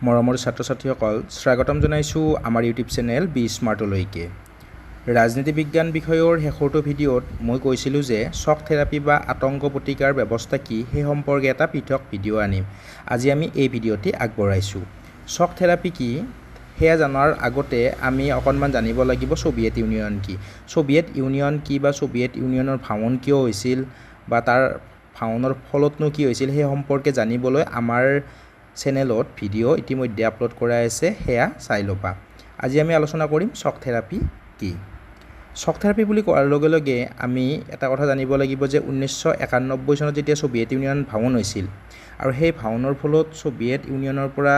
মৰমৰ ছাত্ৰ-ছাত্ৰীসকল স্বাগতম জনাইছোঁ আমাৰ ইউটিউব চেনেল বি স্মাৰ্টলৈকে। ৰাজনীতি বিজ্ঞান বিষয়ৰ শেষৰটো ভিডিঅ'ত মই কৈছিলোঁ যে শ্বক থেৰাপি বা আতংক প্ৰতিকাৰ ব্যৱস্থা কি সেই সম্পৰ্কে এটা পৃথক ভিডিঅ' আনিম। আজি আমি এই ভিডিঅ'টি আগবঢ়াইছোঁ। শ্বক থেৰাপি কি সেয়া জনাৰ আগতে আমি অকণমান জানিব লাগিব ছোভিয়েট ইউনিয়ন কি। ছোভিয়েট ইউনিয়ন কি বা ছোভিয়েট ইউনিয়নৰ ভাঙন কিয় হৈছিল বা তাৰ ভাঙনৰ ফলতনো কি হৈছিল সেই সম্পৰ্কে জানিবলৈ আমাৰ চেনেলত ভিডিঅ' ইতিমধ্যে আপলোড কৰা আছে, সেয়া চাই ল'বা। আজি আমি আলোচনা কৰিম শ্বক থেৰাপি কি। শ্বক থেৰাপি বুলি কোৱাৰ লগে লগে আমি এটা কথা জানিব লাগিব যে 1991 চনত যেতিয়া ছোভিয়েট ইউনিয়ন ভাঙন হৈছিল আৰু সেই ভাঙনৰ ফলত ছোভিয়েট ইউনিয়নৰ পৰা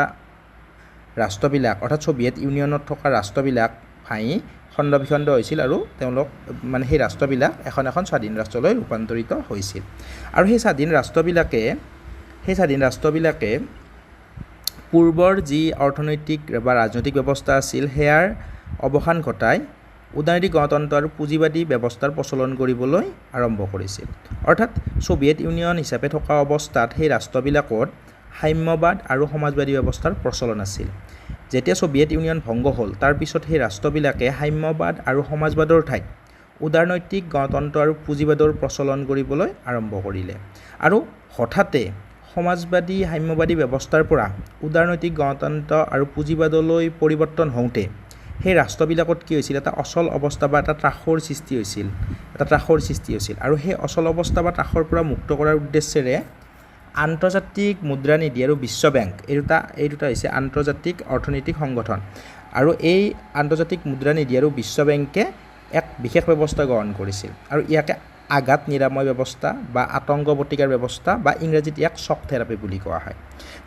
ৰাষ্ট্ৰবিলাক অৰ্থাৎ ছোভিয়েট ইউনিয়নত থকা ৰাষ্ট্ৰবিলাক ভাঙি খণ্ড বিখণ্ড হৈছিল আৰু তেওঁলোক সেই ৰাষ্ট্ৰবিলাক এখন স্বাধীন ৰাষ্ট্ৰলৈ ৰূপান্তৰিত হৈছিল। আৰু সেই স্বাধীন ৰাষ্ট্ৰবিলাকে পূৰ্বৰ যি অৰ্থনৈতিক বা ৰাজনৈতিক ব্যৱস্থা আছিল সেয়াৰ অৱসান ঘটাই উদাৰনৈতিক গণতন্ত্ৰ আৰু পুঁজিবাদী ব্যৱস্থাৰ প্ৰচলন কৰিবলৈ আৰম্ভ কৰিছিল। অৰ্থাৎ ছোভিয়েট ইউনিয়ন হিচাপে থকা অৱস্থাত সেই ৰাষ্ট্ৰবিলাকত সাম্যবাদ আৰু সমাজবাদী ব্যৱস্থাৰ প্ৰচলন আছিল। যেতিয়া ছোভিয়েট ইউনিয়ন ভংগ হ'ল তাৰ পিছত সেই ৰাষ্ট্ৰবিলাকে সাম্যবাদ আৰু সমাজবাদৰ ঠাইত উদাৰনৈতিক গণতন্ত্ৰ আৰু পুঁজিবাদৰ প্ৰচলন কৰিবলৈ আৰম্ভ কৰিলে। আৰু হঠাতে সমাজবাদী সাম্যবাদী ব্যৱস্থাৰ পৰা উদাৰনৈতিক গণতন্ত্ৰ আৰু পুঁজিবাদলৈ পৰিৱৰ্তন হওঁতে সেই ৰাষ্ট্ৰবিলাকত কি হৈছিল, এটা অচল অৱস্থা বা এটা ত্ৰাসৰ সৃষ্টি হৈছিল আৰু সেই অচল অৱস্থা বা ত্ৰাসৰ পৰা মুক্ত কৰাৰ উদ্দেশ্যেৰে আন্তৰ্জাতিক মুদ্ৰানিধি আৰু বিশ্ব বেংক এই দুটা হৈছে আন্তৰ্জাতিক অৰ্থনৈতিক সংগঠন, আৰু এই আন্তৰ্জাতিক মুদ্ৰানিধি আৰু বিশ্ব বেংকে এক বিশেষ ব্যৱস্থা গ্ৰহণ কৰিছিল আৰু ইয়াকে আঘাত নিৰাময় ব্যৱস্থা বা আতংক প্ৰতিকাৰ ব্যৱস্থা বা ইংৰাজীত ইয়াক শ্বক থেৰাপি বুলি কোৱা হয়।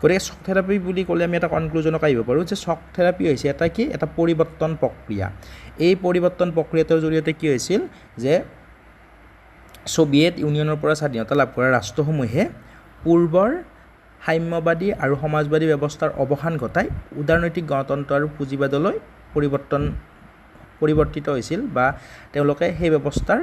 গতিকে শ্বক থেৰাপি বুলি ক'লে আমি এটা কনক্লুজনত আহিব পাৰোঁ যে শ্বক থেৰাপি হৈছে এটা পৰিৱৰ্তন প্ৰক্ৰিয়া। এই পৰিৱৰ্তন প্ৰক্ৰিয়াটোৰ জৰিয়তে কি হৈছিল যে ছোভিয়েট ইউনিয়নৰ পৰা স্বাধীনতা লাভ কৰা ৰাষ্ট্ৰসমূহে পূৰ্বৰ সাম্যবাদী আৰু সমাজবাদী ব্যৱস্থাৰ অৱসান ঘটাই উদাৰনৈতিক গণতন্ত্ৰ আৰু পুঁজিবাদলৈ পৰিৱৰ্তিত হৈছিল বা তেওঁলোকে সেই ব্যৱস্থাৰ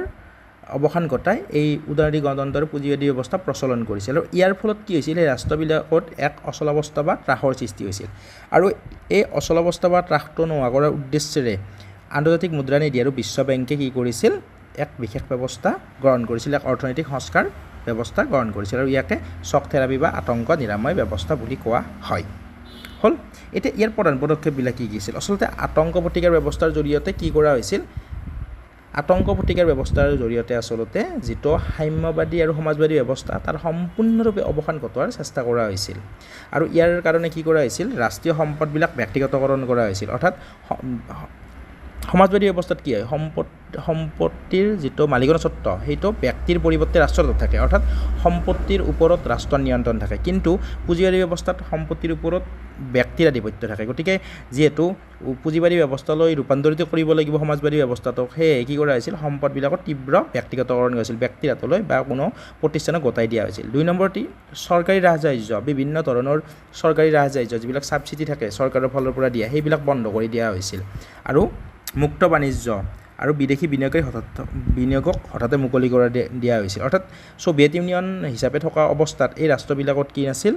অৱসান ঘটাই এই উদাৰনৈতিক গণতন্ত্ৰ আৰু পুঁজিবাদী ব্যৱস্থা প্ৰচলন কৰিছিল। আৰু ইয়াৰ ফলত কি হৈছিল, সেই ৰাষ্ট্ৰবিলাকত এক অচলাৱস্থা বা ত্ৰাসৰ সৃষ্টি হৈছিল। আৰু এই অচলাৱস্থা বা ত্ৰাসটো নোহোৱা কৰাৰ উদ্দেশ্যেৰে আন্তৰ্জাতিক মুদ্ৰানিধি আৰু বিশ্ব বেংকে কি কৰিছিল, এক বিশেষ ব্যৱস্থা গ্ৰহণ কৰিছিল, এক অৰ্থনৈতিক সংস্কাৰ ব্যৱস্থা গ্ৰহণ কৰিছিল আৰু ইয়াকে শ্বক থেৰাপি বা আতংক নিৰাময় ব্যৱস্থা বুলি কোৱা হয়। হ'ল এতিয়া ইয়াৰ প্ৰধান পদক্ষেপবিলাক কি আছিল। আচলতে আতংক প্ৰতিকাৰ ব্যৱস্থাৰ জৰিয়তে কি কৰা হৈছিল, আতংক প্ৰতিকাৰ ব্যৱস্থাৰ জৰিয়তে আচলতে যিটো সাম্যবাদী আৰু সমাজবাদী ব্যৱস্থা তাৰ সম্পূৰ্ণৰূপে অৱসান ঘটোৱাৰ চেষ্টা কৰা হৈছিল। আৰু ইয়াৰ কাৰণে কি কৰা হৈছিল, ৰাষ্ট্ৰীয় সম্পদবিলাক ব্যক্তিগতকৰণ কৰা হৈছিল। অৰ্থাৎ সমাজবাদী ব্যৱস্থাত কি হয়, সম্পত্তিৰ যিটো মালিকানা স্বত্ব সেইটো ব্যক্তিৰ পৰিৱৰ্তে ৰাষ্ট্ৰৰ থাকে, অৰ্থাৎ সম্পত্তিৰ ওপৰত ৰাষ্ট্ৰৰ নিয়ন্ত্ৰণ থাকে। কিন্তু পুঁজিবাদী ব্যৱস্থাত সম্পত্তিৰ ওপৰত ব্যক্তিৰ আধিপত্য থাকে। গতিকে যিহেতু পুঁজিবাদী ব্যৱস্থালৈ ৰূপান্তৰিত কৰিব লাগিব সমাজবাদী ব্যৱস্থাটোক, সেয়ে কি কৰা হৈছিল, সম্পদবিলাকত তীব্ৰ ব্যক্তিগতকৰণ কৰা হৈছিল, ব্যক্তিৰ হাতলৈ বা কোনো প্ৰতিষ্ঠানক গতাই দিয়া হৈছিল। 2 নম্বৰটি চৰকাৰী ৰাজসাহায্য, বিভিন্ন ধৰণৰ চৰকাৰী ৰাজসাহায্য যিবিলাক ছাবচিডি থাকে চৰকাৰৰ ফালৰ পৰা দিয়া, সেইবিলাক বন্ধ কৰি দিয়া হৈছিল। আৰু মুক্ত বাণিজ্য আৰু বিদেশী বিনিয়োগক হঠাতে মুকলি কৰা দিয়া হৈছিল। অৰ্থাৎ ছোভিয়েট ইউনিয়ন হিচাপে থকা অৱস্থাত এই ৰাষ্ট্ৰবিলাকত কি নাছিল,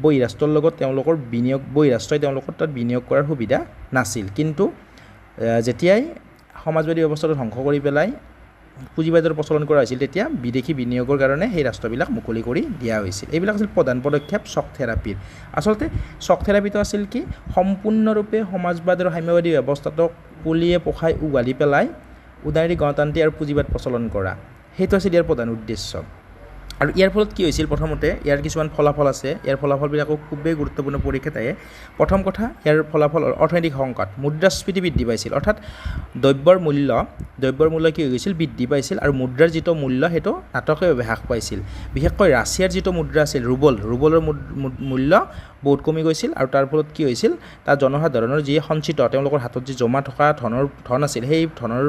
বহিৰাষ্ট্ৰৰ লগত বহিৰাষ্ট্ৰই তেওঁলোকৰ তাত বিনিয়োগ কৰাৰ সুবিধা নাছিল। কিন্তু যেতিয়াই সমাজবাদী ব্যৱস্থাটো ধ্বংস কৰি পেলাই পুঁজিবাদৰ প্ৰচলন কৰা হৈছিল তেতিয়া বিদেশী বিনিয়োগৰ কাৰণে সেই ৰাষ্ট্ৰবিলাক মুকলি কৰি দিয়া হৈছিল। এইবিলাক আছিল প্ৰধান পদক্ষেপ শ্বক থেৰাপিৰ। আচলতে শ্বক থেৰাপিটো আছিল কি, সম্পূৰ্ণৰূপে সমাজবাদ আৰু সাম্যবাদী ব্যৱস্থাটোক পুলিয়ে পোখাই উঘালি পেলাই উদাৰনৈতিক গণতান্ত্ৰিক আৰু পুঁজিবাদ প্ৰচলন কৰা, সেইটো আছিল ইয়াৰ প্ৰধান উদ্দেশ্য। আৰু ইয়াৰ ফলত কি হৈছিল, প্ৰথমতে ইয়াৰ কিছুমান ফলাফল আছে, ইয়াৰ ফলাফলবিলাকো খুবেই গুৰুত্বপূৰ্ণ পৰীক্ষাত আহে। প্ৰথম কথা, ইয়াৰ ফলাফল অৰ্থনৈতিক সংকট, মুদ্ৰাস্ফীতি বৃদ্ধি পাইছিল। অৰ্থাৎ দ্ৰব্যৰ মূল্য কি হৈ গৈছিল, বৃদ্ধি পাইছিল আৰু মুদ্ৰাৰ যিটো মূল্য সেইটো নাটকীয়ভাৱে হ্ৰাস পাইছিল। বিশেষকৈ ৰাছিয়াৰ যিটো মুদ্ৰা আছিল ৰুবলৰ মূল্য বহুত কমি গৈছিল আৰু তাৰ ফলত কি হৈছিল, তাত জনসাধাৰণৰ যি সঞ্চিত তেওঁলোকৰ হাতত যি জমা থকা ধন আছিল সেই ধনৰ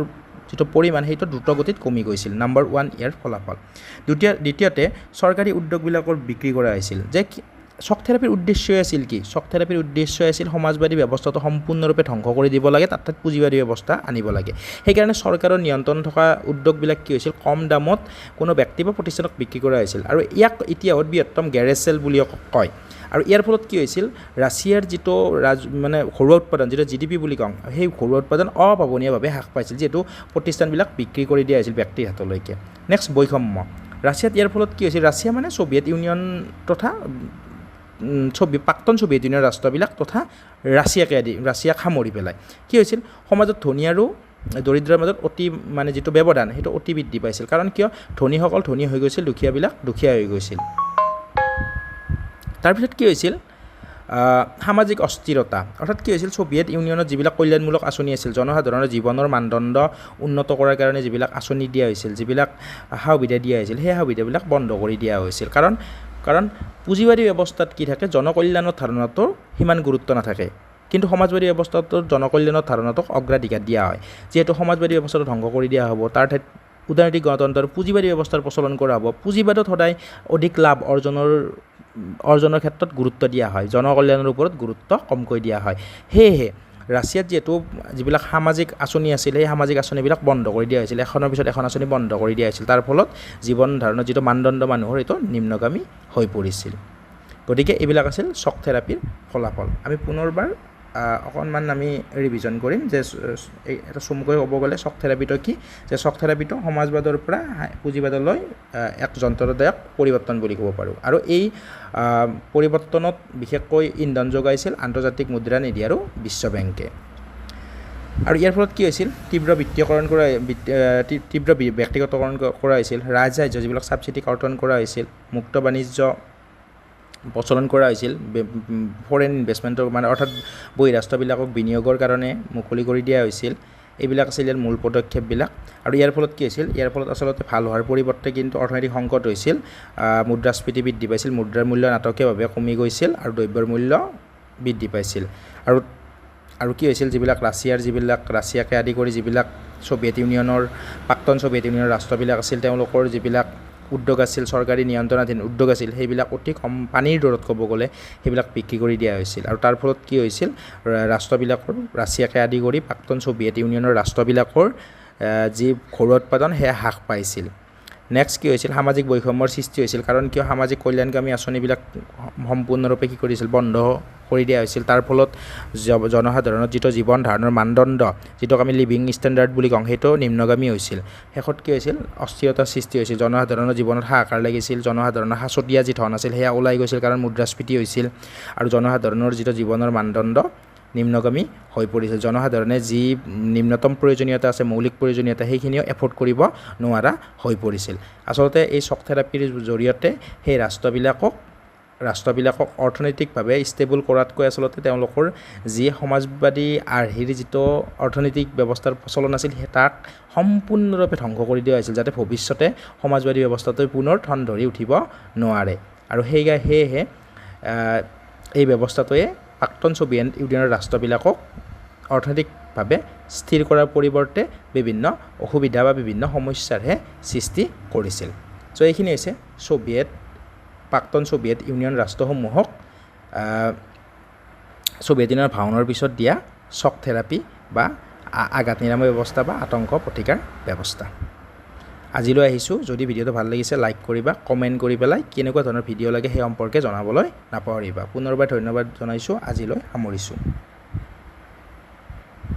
যিটো পৰিমাণ সেইটো দ্ৰুতগতিত কমি গৈছিল। নম্বৰ 1 ইয়াৰ ফলাফল। দ্বিতীয়তে চৰকাৰী উদ্যোগবিলাকৰ বিক্ৰী কৰা হৈছিল, যে শক থেৰাপিৰ উদ্দেশ্যই আছিল কি শক থেৰাপিৰ উদ্দেশ্যই আছিল সমাজবাদী ব্যৱস্থাটো সম্পূৰ্ণৰূপে ধ্বংস কৰি দিব লাগে তাত পুঁজিবাদী ব্যৱস্থা আনিব লাগে সেইকাৰণে চৰকাৰৰ নিয়ন্ত্ৰণ থকা উদ্যোগবিলাক কি হৈছিল কম দামত কোনো ব্যক্তি বা প্ৰতিষ্ঠানক বিক্ৰী কৰা হৈছিল আৰু ইয়াক ইতিহাসত বৃহত্তম গেৰেজ চেল বুলি কয় আৰু ইয়াৰ ফলত কি হৈছিল ৰাছিয়াৰ যিটো মানে ঘৰুৱা উৎপাদন যিটো GDP বুলি কওঁ সেই ঘৰুৱা উৎপাদন অভাৱনীয়ভাৱে হ্ৰাস পাইছিল যিহেতু প্ৰতিষ্ঠানবিলাক বিক্ৰী কৰি দিয়া হৈছিল ব্যক্তিৰ হাতলৈকে নেক্সট বৈষম্য ৰাছিয়াত ইয়াৰ ফলত কি হৈছিল ৰাছিয়া মানে ছোভিয়েট ইউনিয়ন তথা প্ৰাক্তন ছোভিয়েট ইউনিয়ন ৰাষ্ট্ৰবিলাক তথা ৰাছিয়াক সামৰি পেলাই কি হৈছিল সমাজত ধনী আৰু দৰিদ্ৰৰ মাজত অতি মানে যিটো ব্যৱধান সেইটো অতি বৃদ্ধি পাইছিল কাৰণ কিয় ধনীসকল ধনী হৈ গৈছিল দুখীয়াবিলাক দুখীয়া হৈ গৈছিল তাৰপিছত কি হৈছিল সামাজিক অস্থিৰতা অৰ্থাৎ কি হৈছিল ছোভিয়েট ইউনিয়নত যিবিলাক কল্যাণমূলক আঁচনি আছিল জনসাধাৰণৰ জীৱনৰ মানদণ্ড উন্নত কৰাৰ কাৰণে যিবিলাক আঁচনি দিয়া হৈছিল যিবিলাক সা সুবিধা দিয়া হৈছিল সেই সা সুবিধাবিলাক বন্ধ কৰি দিয়া হৈছিল কাৰণ পুঁজিবাদী ব্যৱস্থাত কি থাকে জনকল্যাণৰ ধাৰণাটোৰ সিমান গুৰুত্ব নাথাকে কিন্তু সমাজবাদী ব্যৱস্থাটোৰ জনকল্যাণৰ ধাৰণাটোক অগ্ৰাধিকাৰ দিয়া হয় যিহেতু সমাজবাদী ব্যৱস্থাটো ধ্বংস কৰি দিয়া হ'ব তাৰ ঠাইত উদাৰনৈতিক গণতন্ত্ৰৰ পুঁজিবাদী ব্যৱস্থাৰ প্ৰচলন কৰা হ'ব পুঁজিবাদত সদায় অধিক লাভ অৰ্জনৰ ক্ষেত্ৰত গুৰুত্ব দিয়া হয় জনকল্যাণৰ ওপৰত গুৰুত্ব কমকৈ দিয়া হয় সেয়েহে ৰাছিয়াত যিহেতু যিবিলাক সামাজিক আঁচনি আছিল সেই সামাজিক আঁচনিবিলাক বন্ধ কৰি দিয়া হৈছিল এখনৰ পিছত এখন আঁচনি বন্ধ কৰি দিয়া হৈছিল তাৰ ফলত জীৱন ধাৰণৰ যিটো মানদণ্ড মানুহৰ এইটো নিম্নগামী হৈ পৰিছিল গতিকে এইবিলাক আছিল শক থেৰাপিৰ ফলাফল আমি পুনৰবাৰ অকণমান আমি ৰিভিজন কৰিম যে এটা চমুকৈ ক'ব গ'লে শক থেৰাপিটো কি যে শক থেৰাপিটো সমাজবাদৰ পৰা পুঁজিবাদলৈ এক যন্ত্ৰদায়ক পৰিৱৰ্তন বুলি ক'ব পাৰোঁ আৰু এই পৰিৱৰ্তনত বিশেষকৈ ইন্ধন যোগাইছিল আন্তৰ্জাতিক মুদ্ৰা নিধি আৰু বিশ্ব বেংকে আৰু ইয়াৰ ফলত কি হৈছিল তীব্ৰ ব্যক্তিগতকৰণ কৰা হৈছিল ৰাজসাহায্য যিবিলাক ছাবচিডি কৰ্তন কৰা হৈছিল মুক্ত বাণিজ্য প্ৰচলন কৰা হৈছিল ফৰেইন ইনভেষ্টমেণ্টৰ মানে অৰ্থাৎ বহিৰাষ্ট্ৰবিলাকক বিনিয়োগৰ কাৰণে মুকলি কৰি দিয়া হৈছিল এইবিলাক আছিল ইয়াৰ মূল পদক্ষেপবিলাক আৰু ইয়াৰ ফলত কি হৈছিল ইয়াৰ ফলত আচলতে ভাল হোৱাৰ পৰিৱৰ্তে কিন্তু অৰ্থনৈতিক সংকট হৈছিল মুদ্ৰাস্ফীতি বৃদ্ধি পাইছিল মুদ্ৰাৰ মূল্য নাটকীয়ভাৱে কমি গৈছিল আৰু দ্ৰব্যৰ মূল্য বৃদ্ধি পাইছিল আৰু কি হৈছিল ৰাছিয়াকে আদি কৰি যিবিলাক প্ৰাক্তন ছোভিয়েট ইউনিয়নৰ ৰাষ্ট্ৰবিলাক আছিল তেওঁলোকৰ যিবিলাক উদ্যোগ আছিল চৰকাৰী নিয়ন্ত্ৰণাধীন উদ্যোগ আছিল সেইবিলাক অতি কম পানীৰ দৰত ক'ব গ'লে সেইবিলাক বিক্ৰী কৰি দিয়া হৈছিল আৰু তাৰ ফলত কি হৈছিল ৰাছিয়াকে আদি কৰি প্ৰাক্তন ছোভিয়েট ইউনিয়নৰ ৰাষ্ট্ৰবিলাকৰ যি ঘৰুৱা উৎপাদন সেয়া হ্ৰাস পাইছিল নেক্সট কি হৈছিল সামাজিক বৈষম্যৰ সৃষ্টি হৈছিল কাৰণ কিয় সামাজিক কল্যাণকামী আঁচনিবিলাক সম্পূৰ্ণৰূপে কি কৰিছিল বন্ধ কৰি দিয়া হৈছিল তাৰ ফলত জনসাধাৰণৰ যিটো জীৱন ধাৰণৰ মানদণ্ড যিটোক আমি লিভিং ষ্টেণ্ডাৰ্ড বুলি কওঁ সেইটো নিম্নগামী হৈছিল শেষত কি হৈছিল অস্থিৰতাৰ সৃষ্টি হৈছিল জনসাধাৰণৰ জীৱনত হাহাকাৰ লাগিছিল জনসাধাৰণৰ সাঁচতীয়া যি ধন আছিল সেয়া ওলাই গৈছিল কাৰণ মুদ্ৰাস্ফীতি হৈছিল আৰু জনসাধাৰণৰ যিটো জীৱনৰ মানদণ্ড নিম্নগামী হৈ পৰিছিল জনসাধাৰণে যি নিম্নতম প্ৰয়োজনীয়তা আছে মৌলিক প্ৰয়োজনীয়তা সেইখিনিও এফৰ্ড কৰিব নোৱাৰা হৈ পৰিছিল আচলতে এই শক থেৰাপিৰ জৰিয়তে সেই ৰাষ্ট্ৰবিলাকক অৰ্থনৈতিকভাৱে ষ্টেবল কৰাতকৈ আচলতে তেওঁলোকৰ যি সমাজবাদী আৰ্হিৰ যিটো অৰ্থনৈতিক ব্যৱস্থাৰ প্ৰচলন আছিল তাক সম্পূৰ্ণৰূপে ধ্বংস কৰি দিয়া হৈছিল যাতে ভৱিষ্যতে সমাজবাদী ব্যৱস্থাটোৱে পুনৰ ঠন ধৰি উঠিব নোৱাৰে আৰু সেয়েহে এই ব্যৱস্থাটোৱে প্ৰাক্তন ছোভিয়েট ইউনিয়নৰ ৰাষ্ট্ৰবিলাকক অৰ্থনৈতিকভাৱে স্থিৰ কৰাৰ পৰিৱৰ্তে বিভিন্ন অসুবিধা বা বিভিন্ন সমস্যাৰহে সৃষ্টি কৰিছিল চ' এইখিনি হৈছে প্ৰাক্তন ছোভিয়েট ইউনিয়ন ৰাষ্ট্ৰসমূহক ছোভিয়েট ইউনিয়নৰ ভাঙনৰ পিছত দিয়া শক থেৰাপি বা আঘাত নিৰাময় ব্যৱস্থা বা আতংক প্ৰতিকাৰ ব্যৱস্থা আজিলৈ আহিছোঁ যদি ভিডিঅ'টো ভাল লাগিছে লাইক কৰিবা কমেণ্ট কৰি পেলাই কেনেকুৱা ধৰণৰ ভিডিঅ' লাগে সেই সম্পৰ্কে জনাবলৈ নাপাহৰিবা পুনৰবাৰ ধন্যবাদ জনাইছোঁ আজিলৈ সামৰিছোঁ